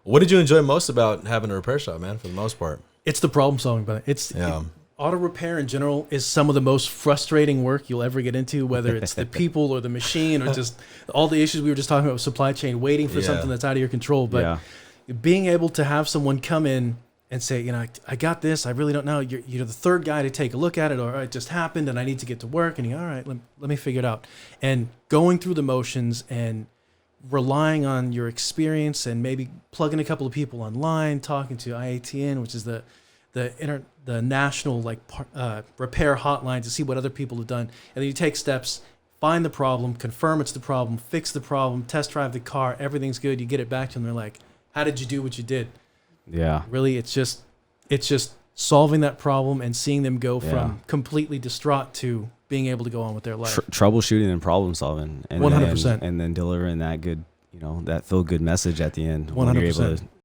What did you enjoy most about having a repair shop, man, for the most part? It's the problem solving, but auto repair in general is some of the most frustrating work you'll ever get into, whether it's the people or the machine or just all the issues we were just talking about with supply chain, waiting for something that's out of your control. But being able to have someone come in and say, you know, I got this, I really don't know. You're the third guy to take a look at it, or it just happened and I need to get to work. And you go, all right, let me figure it out. And going through the motions and relying on your experience and maybe plugging a couple of people online, talking to IATN, which is the national repair hotline, to see what other people have done. And then you take steps, find the problem, confirm it's the problem, fix the problem, test drive the car, everything's good. You get it back to them. They're like, how did you do what you did? Yeah. Really, it's just solving that problem and seeing them go from completely distraught to being able to go on with their life. Troubleshooting and problem solving. And 100%. And then delivering that good, that feel good message at the end. 100%. When you're able to